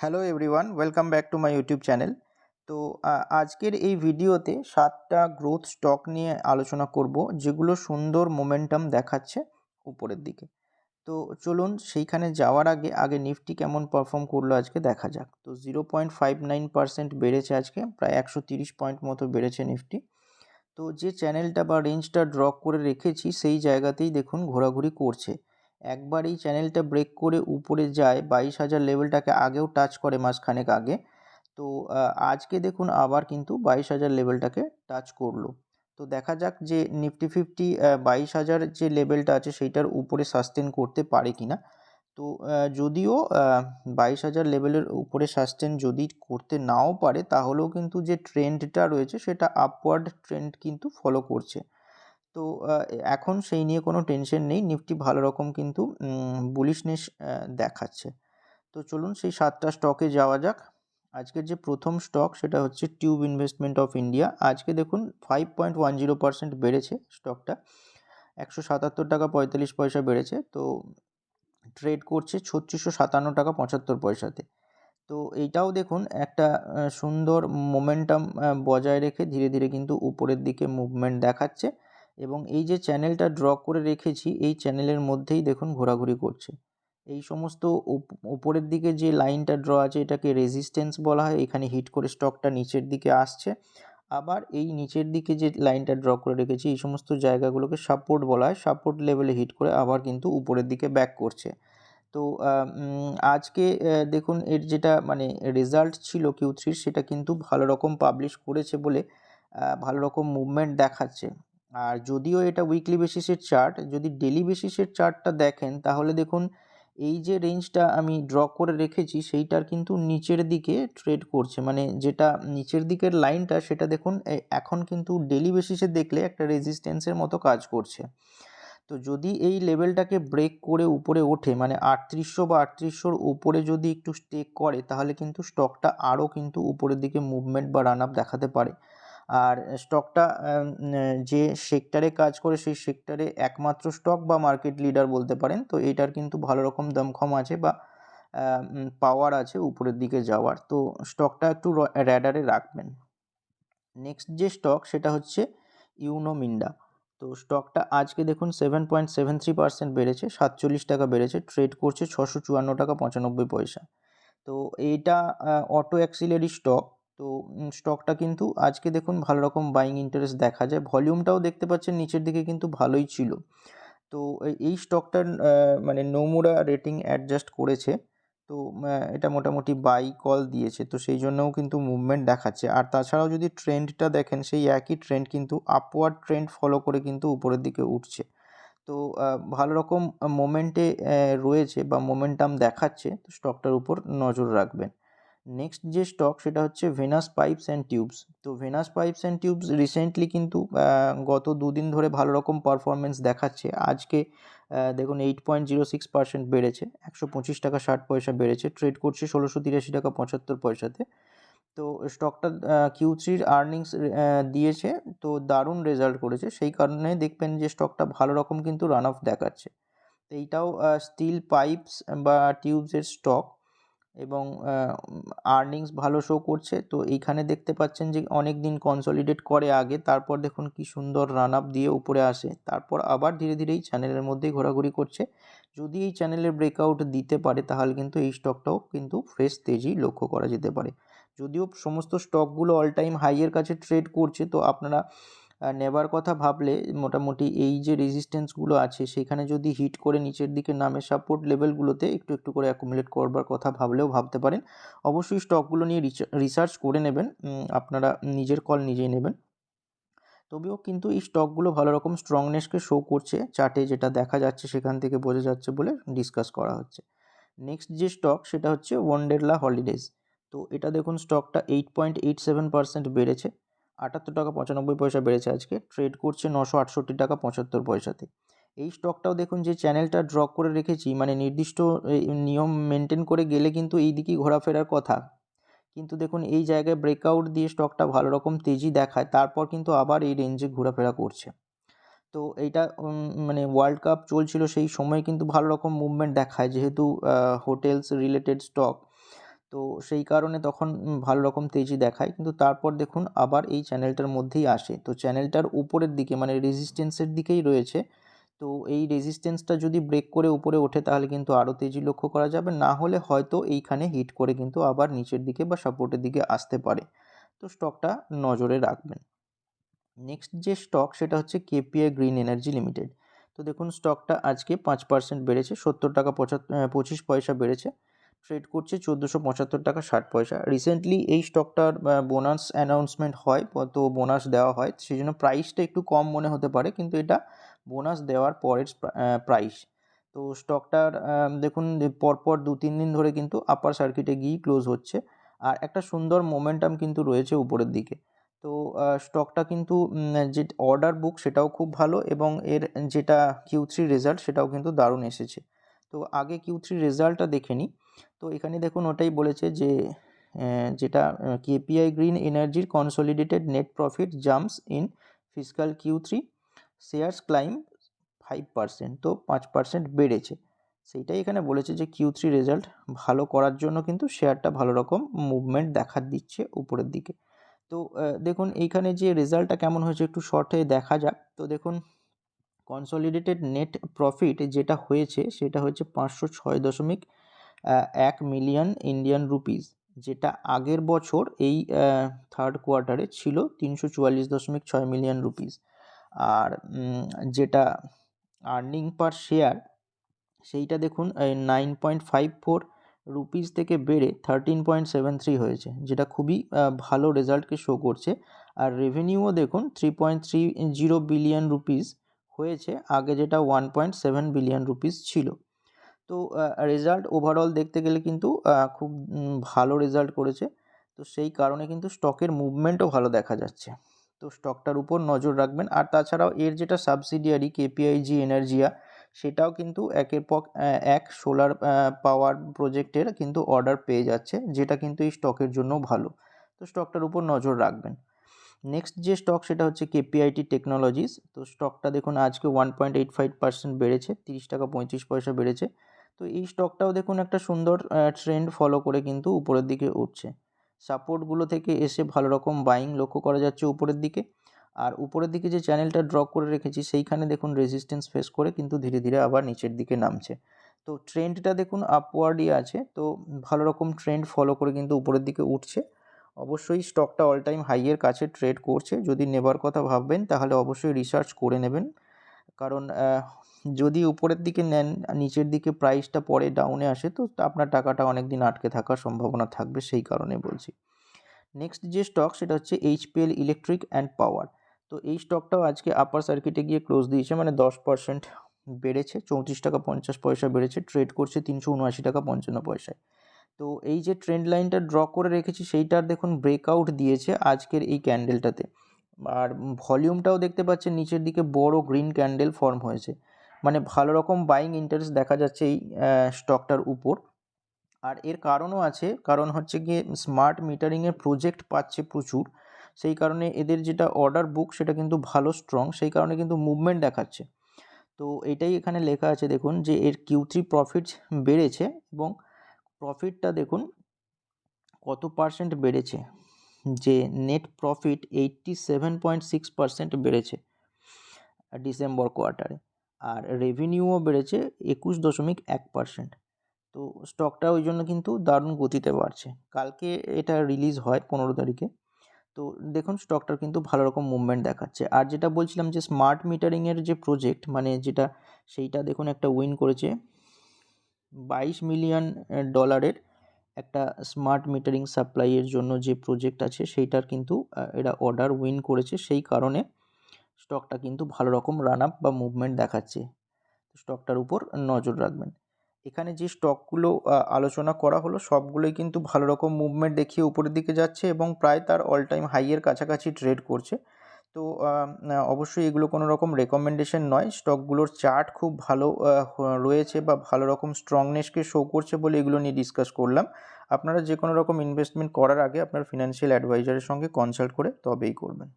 Hello everyone, welcome back to my YouTube channel. তো আজকের এই ভিডিওতে 7টা গ্রোথ স্টক নিয়ে আলোচনা করব, যেগুলো সুন্দর মোমেন্টাম দেখাচ্ছে উপরের দিকে। তো চলুন সেইখানে যাওয়ার আগে নিফটি কেমন পারফর্ম করলো আজকে দেখা যাক। তো 0.59% বেড়েছে আজকে, প্রায় 130 পয়েন্ট মতো বেড়েছে নিফটি। তো যে চ্যানেলটা বা রেঞ্জটা ড্র করে রেখেছি সেই জায়গাতেই দেখুন ঘোরাঘুরি করছে। একবার এই চ্যানেলটা ব্রেক করে উপরে যায় 22,000 লেভেলটাকে আগেও টাচ করে মাসখানেক আগে। তো আজকে দেখুন আবার কিন্তু 22,000 লেভেলটাকে টাচ করলো। তো দেখা যাক যে নিফটি ফিফটি 22,000 যে লেভেলটা আছে সেইটার উপরে সাস্টেন করতে পারে কিনা। তো যদিও 22,000 লেভেলের উপরে সাস্টেন যদি করতে নাও পারে, তাহলেও কিন্তু যে ট্রেন্ডটা রয়েছে সেটা আপওয়ার্ড ট্রেন্ড কিন্তু ফলো করছে। তো এখন সেই নিয়ে কোনো টেনশন নেই, নিফটি ভালো রকম কিন্তু বুলিশনেস দেখাচ্ছে। তো চলুন সেই 7টা স্টকে যাওয়া যাক। আজকের যে প্রথম স্টক সেটা হচ্ছে টিউব ইনভেস্টমেন্ট অফ ইন্ডিয়া। আজকে দেখুন 5.10% বেড়েছে স্টকটা, 177 টাকা 45 পয়সা বেড়েছে। তো ট্রেড করছে 3657 টাকা 75 পয়সাতে। তো এইটাও দেখুন একটা সুন্দর মোমেন্টাম বজায় রেখে ধীরে ধীরে কিন্তু উপরের দিকে মুভমেন্ট দেখাচ্ছে, এবং এই যে চ্যানেলটা ড্র করে রেখেছি এই চ্যানেলের মধ্যেই দেখুন ঘোরাঘুরি করছে। এই সমস্ত উপরের দিকে যে লাইনটা ড্র আছে এটাকে রেজিস্ট্যান্স বলা হয়, এখানে হিট করে স্টকটা নিচের দিকে আসছে। আবার এই নিচের দিকে যে লাইনটা ড্র করে রেখেছি এই সমস্ত জায়গাগুলোকে সাপোর্ট বলা হয়, সাপোর্ট লেভেলে হিট করে আবার কিন্তু উপরের দিকে ব্যাক করছে। তো আজকে দেখুন এর যেটা মানে রেজাল্ট ছিল Q3 সেটা কিন্তু ভালো রকম পাবলিশ করেছে বলে ভালো রকম মুভমেন্ট দেখাচ্ছে। আর যদিও এটা উইকলি বেসিসের চার্ট, যদি ডেলি বেসিসের চার্টটা দেখেন তাহলে দেখুন এই যে রেঞ্জটা আমি ড্র করে রেখেছি সেইটার কিন্তু নিচের দিকে ট্রেড করছে, মানে যেটা নিচের দিকের লাইনটা সেটা দেখুন এখন কিন্তু ডেলি বেসিসে দেখলে একটা রেজিস্ট্যান্সের মতো কাজ করছে। তো যদি এই লেভেলটাকে ব্রেক করে উপরে ওঠে, মানে 3800 বা 3800-র উপরে যদি একটু স্টে করে, তাহলে কিন্তু স্টকটা আরও কিন্তু উপরের দিকে মুভমেন্ট বা রান আপ দেখাতে পারে। আর স্টকটা যে সেক্টরে কাজ করে সেই সেক্টরে একমাত্র স্টক বা মার্কেট লিডার বলতে পারেন। তো এটার কিন্তু ভালো রকম দমখম আছে বা পাওয়ার আছে উপরের দিকে যাওয়ার। তো স্টকটা একটু র্যাডারে রাখবেন। নেক্সট যে স্টক সেটা হচ্ছে ইউনো মিন্ডা। তো স্টকটা আজকে দেখুন 7.73% বেড়েছে, 47 টাকা বেড়েছে, ট্রেড করছে 654 টাকা 95 পয়সা। তো এইটা অটো অ্যাক্সিলারি স্টক। তো স্টকটা কিন্তু আজকে দেখুন ভালো রকম বাইং ইন্টারেস্ট দেখা যায়, ভলিউমটাও দেখতে পাচ্ছেন নিচের দিকে কিন্তু ভালোই ছিল। তো এই স্টকটার মানে নোমুরা রেটিং অ্যাডজাস্ট করেছে। তো এটা মোটামুটি বাই কল দিয়েছে, তো সেই জন্যও কিন্তু মুভমেন্ট দেখাচ্ছে। আর তাছাড়াও যদি ট্রেন্ডটা দেখেন সেই একই ট্রেন্ড কিন্তু আপওয়ার্ড ট্রেন্ড ফলো করে কিন্তু উপরের দিকে উঠছে। তো ভালো রকম মোমেন্টে রয়েছে বা মোমেন্টাম দেখাচ্ছে, তো স্টকটার উপর নজর রাখবেন। নেক্সট যে স্টক সেটা হচ্ছে ভেনাস পাইপস অ্যান্ড টিউবস। তো Venus pipes and tubes recently কিন্তু গত দুদিন ধরে ভালো রকম পারফরমেন্স দেখাচ্ছে। আজকে দেখুন 8.06% বেড়েছে, 125 টাকা 60 পয়সা বেড়েছে, ট্রেড করছে 1683 টাকা 75 পয়সাতে। তো স্টকটা Q3-র আর্নিংস দিয়েছে, তো দারুণ রেজাল্ট করেছে, সেই কারণে দেখবেন যে স্টকটা ভালো রকম কিন্তু রান অফ দেখাচ্ছে। তো এইটাও স্টিল পাইপস বা টিউবসের স্টক, এবং আর্নিংস ভালো শো করছে। তো এইখানে দেখতে পাচ্ছেন যে অনেক দিন কনসলিডেট করে আগে, তারপর দেখুন কি সুন্দর রান আপ দিয়ে উপরে আসে, তারপর আবার ধীরে ধীরে এই চ্যানেলের মধ্যেই ঘোরাঘুরি করছে। যদি এই চ্যানেলের ব্রেকআউট দিতে পারে তাহলে কিন্তু এই স্টকটাও কিন্তু ফ্রেশ তেজি লক্ষ্য করা যেতে পারে। যদিও সমস্ত স্টকগুলো অল টাইম হাইয়ের কাছে ট্রেড করছে, তো আপনারা নেবার কথা ভাবলে মোটামুটি এই যে রেজিস্ট্যান্সগুলো আছে সেখানে যদি হিট করে নিচের দিকে নামে সাপোর্ট লেভেলগুলোতে একটু একটু করে অ্যাকুমুলেট করবার কথা ভাবলেও ভাবতে পারেন। অবশ্যই স্টকগুলো নিয়ে রিসার্চ করে নেবেন, আপনারা নিজের কল নিজেই নেবেন। তবেও কিন্তু এই স্টকগুলো ভালো রকম স্ট্রংনেসকে শো করছে, চার্টে যেটা দেখা যাচ্ছে সেখান থেকে বোঝা যাচ্ছে বলে ডিসকাস করা হচ্ছে। নেক্সট যে স্টক সেটা হচ্ছে ওয়ান্ডারলা হলিডেজ। তো এটা দেখুন স্টকটা 8.87% বেড়েছে, 78 টাকা 95 পয়সা বেড়েছে, আজকে ট্রেড করছে 968 টাকা 75 পয়সাতে। এই স্টকটাও দেখুন যে চ্যানেলটা ড্র করে রেখেছি, মানে নির্দিষ্ট নিয়ম মেনটেন করে গেলে কিন্তু এই দিকেই ঘোরাফেরার কথা, কিন্তু দেখুন এই জায়গায় ব্রেকআউট দিয়ে স্টকটা ভালো রকম তেজি দেখায়, তারপর কিন্তু আবার এই রেঞ্জে ঘোরাফেরা করছে। তো এইটা মানে ওয়ার্ল্ড কাপ চলছিল সেই সময় কিন্তু ভালো রকম মুভমেন্ট দেখায়, যেহেতু হোটেলস রিলেটেড স্টক। তো সেই কারণে তখন ভালো রকম তেজি দেখায়, কিন্তু তারপর দেখুন আবার এই চ্যানেলটার মধ্যেই আসে। তো চ্যানেলটার উপরের দিকে মানে রেজিস্ট্যান্সের দিকেই রয়েছে। তো এই রেজিস্ট্যান্সটা যদি ব্রেক করে উপরে ওঠে তাহলে কিন্তু আরও তেজি লক্ষ্য করা যাবে, না হলে হয়তো এইখানে হিট করে কিন্তু আবার নিচের দিকে বা সাপোর্টের দিকে আসতে পারে। তো স্টকটা নজরে রাখবেন। নেক্সট যে স্টক সেটা হচ্ছে কেপিআই গ্রিন এনার্জি লিমিটেড। তো দেখুন স্টকটা আজকে 5% বেড়েছে, 70 টাকা 25 পয়সা বেড়েছে, ট্রেড করছে 1475 টাকা 60 পয়সা। রিসেন্টলি এই স্টকটার বোনাস অ্যানাউন্সমেন্ট হয়, তো বোনাস দেওয়া হয়, সেই জন্য প্রাইসটা একটু কম মনে হতে পারে, কিন্তু এটা বোনাস দেওয়ার পরের প্রাইস। তো স্টকটার দেখুন পরপর 2-3 দিন ধরে কিন্তু আপার সার্কিটে গিয়েই ক্লোজ হচ্ছে, আর একটা সুন্দর মোমেন্টাম কিন্তু রয়েছে উপরের দিকে। তো স্টকটা কিন্তু যে অর্ডার বুক সেটাও খুব ভালো, এবং এর যেটা Q3 রেজাল্ট সেটাও কিন্তু দারুণ এসেছে। তো আগে Q3 রেজাল্টটা দেখে নিই। তো এখানে দেখুন ওটাই বলেছে যে যেটা কেপিআই গ্রিন এনার্জির consolidated net profit jumps in fiscal Q3, shares claim 5%, তো 5% বেড়েছে। সেইটাই এখানে বলেছে যে Q3 রেজাল্ট ভালো করার জন্য কিন্তু শেয়ারটা ভালো রকম মুভমেন্ট দেখা দিচ্ছে উপরের দিকে। তো দেখুন এইখানে যে রেজাল্টটা কেমন হয়েছে একটু শর্টে দেখা যাক। তো দেখুন কনসলিডেটেড নেট প্রফিট যেটা হয়েছে সেটা হচ্ছে 506.1 মিলিয়ন ইন্ডিয়ান রুপিস, যেটা আগের বছর এই থার্ড কোয়ার্টারে ছিল 344.6 মিলিয়ন রুপিস। আর যেটা আর্নিং পার শেয়ার সেইটা দেখুন 9.54 রুপিস থেকে বেড়ে 13.73 হয়েছে, যেটা খুবই ভালো রেজাল্টকে শো করছে। আর রেভিনিউও দেখুন 3.30 বিলিয়ন রুপিস হয়েছে, আগে যেটা 1.7 বিলিয়ন রুপিস ছিল। তো রেজাল্ট ওভারঅল দেখতে গেলে কিন্তু খুব ভালো রেজাল্ট করেছে। তো সেই কারণে কিন্তু স্টকের মুভমেন্টও ভালো দেখা যাচ্ছে। তো স্টকটার উপর নজর রাখবেন। আর তাছাড়াও এর যেটা সাবসিডিয়ারি কেপিআইজি এনার্জিয়া, সেটাও কিন্তু একের পর এক সোলার পাওয়ার প্রজেক্টের কিন্তু অর্ডার পেয়ে যাচ্ছে, যেটা কিন্তু এই স্টকের জন্য ভালো। তো স্টকটার উপর নজর রাখবেন। নেক্সট যে স্টক সেটা হচ্ছে কেপিআইটি টেকনোলজিস। তো স্টকটা দেখুন আজকে 1.85% বেড়েছে, 30 টাকা 35 পয়সা বেড়েছে। তো এই স্টকটাও দেখুন একটা সুন্দর ট্রেন্ড ফলো করে কিন্তু উপরের দিকে উঠছে। সাপোর্টগুলো থেকে এসে ভালো রকম বাইং লক্ষ্য করা যাচ্ছে উপরের দিকে। আর উপরের দিকে যে চ্যানেলটা ড্র করে রেখেছি সেইখানে দেখুন রেজিস্ট্যান্স ফেস করে কিন্তু ধীরে ধীরে আবার নিচের দিকে নামছে। তো ট্রেন্ডটা দেখুন আপওয়ার্ডই আছে, তো ভালো রকম ট্রেন্ড ফলো করে কিন্তু উপরের দিকে উঠছে। অবশ্যই স্টকটা অল টাইম হাইয়ের কাছে ট্রেড করছে, যদি নেবার কথা ভাববেন তাহলে অবশ্যই রিসার্চ করে নেবেন, কারণ যদি উপরের দিকে নেন নিচের দিকে প্রাইসটা পরে ডাউনে আসে তো আপনার টাকাটা অনেক দিন আটকে থাকার সম্ভাবনা থাকবে, সেই কারণে বলছি। নেক্সট যে স্টক সেটা হচ্ছে এইচপিএল ইলেকট্রিক অ্যান্ড পাওয়ার। তো এই স্টকটাও আজকে আপার সার্কিটে গিয়ে ক্লোজ দিয়েছে, মানে 10% বেড়েছে, 34 টাকা 50 পয়সা বেড়েছে, ট্রেড করছে 379 টাকা 55 পয়সায়। তো এই যে ট্রেন্ড লাইনটা ড্র করে রেখেছি সেইটার দেখুন ব্রেকআউট দিয়েছে আজকের এই ক্যান্ডেলটাতে। আর ভলিউমটাও দেখতে পাচ্ছেন নিচের দিকে বড় গ্রিন ক্যান্ডেল ফর্ম হয়েছে, মানে ভালো রকম বাইং ইন্টারেস্ট দেখা যাচ্ছে এই স্টকটার উপর। আর এর কারণও আছে, কারণ হচ্ছে গিয়ে স্মার্ট মিটারিংয়ের প্রজেক্ট পাচ্ছে প্রচুর, সেই কারণে এদের যেটা অর্ডার বুক সেটা কিন্তু ভালো স্ট্রং, সেই কারণে কিন্তু মুভমেন্ট দেখাচ্ছে। তো এটাই এখানে লেখা আছে দেখুন যে এর Q3 প্রফিট বেড়েছে, এবং প্রফিটটা দেখুন কত পার্সেন্ট বেড়েছে, যে নেট প্রফিট 87.6% বেড়েছে ডিসেম্বর কোয়ার্টারে। আর রেভিনিউও বেড়েছে 21.1%। তো স্টকটা ওই জন্য কিন্তু দারুণ গতিতে বাড়ছে। কালকে এটা রিলিজ হয় 15 তারিখে। তো দেখুন স্টকটার কিন্তু ভালো রকম মুভমেন্ট দেখাচ্ছে। আর যেটা বলছিলাম যে স্মার্ট মিটারিংয়ের যে প্রজেক্ট মানে যেটা, সেইটা দেখুন একটা উইন করেছে 22 মিলিয়ন ডলারের একটা স্মার্ট মিটারিং সাপ্লাইয়ের জন্য যে প্রজেক্ট আছে সেইটার কিন্তু এরা অর্ডার উইন করেছে, সেই কারণে স্টকটা কিন্তু ভালো রকম রান আপ বা মুভমেন্ট দেখাচ্ছে। স্টকটার উপর নজর রাখবেন। এখানে যে স্টকগুলো আলোচনা করা হলো সবগুলোই কিন্তু ভালো রকম মুভমেন্ট দেখিয়ে উপরের দিকে যাচ্ছে এবং প্রায় তার অল টাইম হাইয়ের কাছাকাছি ট্রেড করছে। তো অবশ্যই এগুলো কোনো রকম রেকমেন্ডেশন নয়, স্টকগুলোর চার্ট খুব ভালো রয়েছে বা ভালো রকম স্ট্রংনেসকে শো করছে বলে এগুলো নিয়ে ডিসকাস করলাম। আপনারা যে কোনো রকম ইনভেস্টমেন্ট করার আগে আপনার ফিনান্সিয়াল অ্যাডভাইজারের সঙ্গে কনসাল্ট করে তবেই করবেন।